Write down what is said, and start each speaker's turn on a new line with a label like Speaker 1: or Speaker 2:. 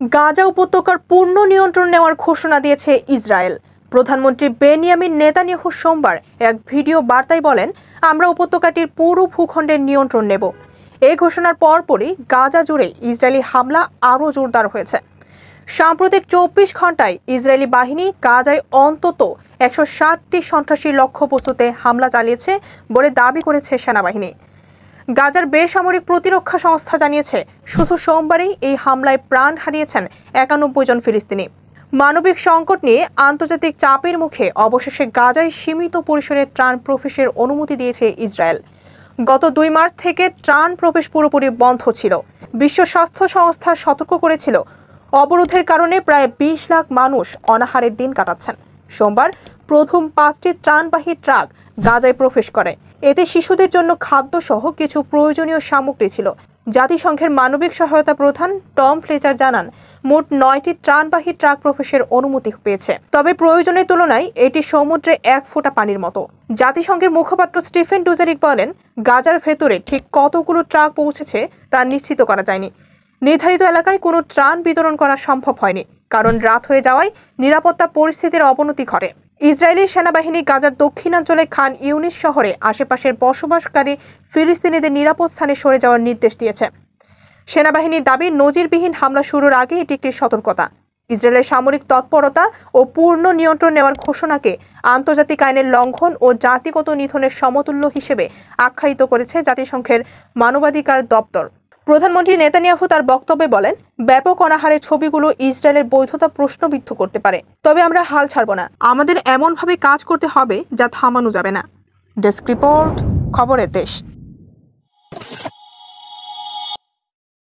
Speaker 1: গাজা উপত্যকার পূর্ণ নিয়ন্ত্রণ নেওয়ার ঘোষণা দিয়েছে ইসরায়েল। প্রধানমন্ত্রী বেনিয়ামিন নেতানিয়াহু সোমবার এক ভিডিও বার্তায় বলেন, আমরা উপত্যকাটির পুরো ভূখণ্ডের নিয়ন্ত্রণ নেব। এই ঘোষণার পরপরই গাজা জুড়ে ইসরায়েলি হামলা আরও জোরদার হয়েছে। সাম্প্রতিক 24 ঘন্টায় ইসরায়েলি বাহিনী গাজায় অন্তত 160টি সন্ত্রাসী লক্ষ্যবস্তুতে হামলা চালিয়েছে বলে দাবি করেছে সেনাবাহিনী। গাজার বেসামরিক প্রতিরক্ষা সংস্থা জানিয়েছে, শুধু সোমবারেই এই হামলায় প্রাণ হারিয়েছেন 91 জন ফিলিস্তিনি। মানবিক সংকট নিয়ে আন্তর্জাতিক চাপের মুখে অবশেষে গাজায় সীমিত পরিসরে ত্রাণ প্রবেশের অনুমতি দিয়েছে ইসরায়েল। গত 2 মার্চ থেকে ত্রাণ প্রবেশ পুরোপুরি বন্ধ ছিল। বিশ্ব স্বাস্থ্য সংস্থা সতর্ক করেছিল, অবরোধের কারণে প্রায় 20 লাখ মানুষ অনাহারের দিন কাটাচ্ছেন। সোমবার প্রথম 5টি ত্রাণবাহী ট্রাক গাজায় প্রবেশ করে। এতে শিশুদের জন্য খাদ্য সহ কিছু প্রয়োজনীয় সামগ্রী ছিল। জাতিসংঘের মানবিক সহায়তা প্রধান টম ফ্লেচার জানান, মোট 9টি ত্রাণবাহী ট্রাক প্রবেশের অনুমতি পেয়েছে। তবে প্রয়োজনের তুলনায় এটি সমুদ্রে 1 ফোঁটা পানির মতো। জাতিসংঘের মুখপাত্র স্টিফেন ডুজারিক বলেন, গাজার ভেতরে ঠিক কতগুলো ট্রাক পৌঁছেছে তা নিশ্চিত করা যায়নি। নির্ধারিত এলাকায় কোনো ত্রাণ বিতরণ করা সম্ভব হয়নি, কারণ রাত হয়ে যাওয়ায় নিরাপত্তা পরিস্থিতির অবনতি ঘটে। ইসরায়েলি সেনাবাহিনী গাজার দক্ষিণাঞ্চলে খান ইউনিস শহরে আশেপাশের বসবাসকারী ফিলিস্তিনিদের নিরাপদ স্থানে সরে যাওয়ার নির্দেশ দিয়েছে। সেনাবাহিনীর দাবি, নজিরবিহীন হামলা শুরুর আগে এটি একটি সতর্কতা। ইসরায়েলের সামরিক তৎপরতা ও পূর্ণ নিয়ন্ত্রণ নেওয়ার ঘোষণাকে আন্তর্জাতিক আইনের লঙ্ঘন ও জাতিগত নিধনের সমতুল্য হিসেবে আখ্যায়িত করেছে জাতিসংঘের মানবাধিকার দপ্তর। প্রধানমন্ত্রী নেতানিয়াহু তার বক্তব্যে বলেন, ব্যাপক অনাহারের ছবিগুলো ইসরায়েলের বৈধতা প্রশ্নবিদ্ধ করতে পারে। তবে আমরা হাল ছাড়ব না। আমাদের এমনভাবে কাজ করতে হবে যা থামানো যাবে না। ডেস্ক রিপোর্ট, খবরের দেশ।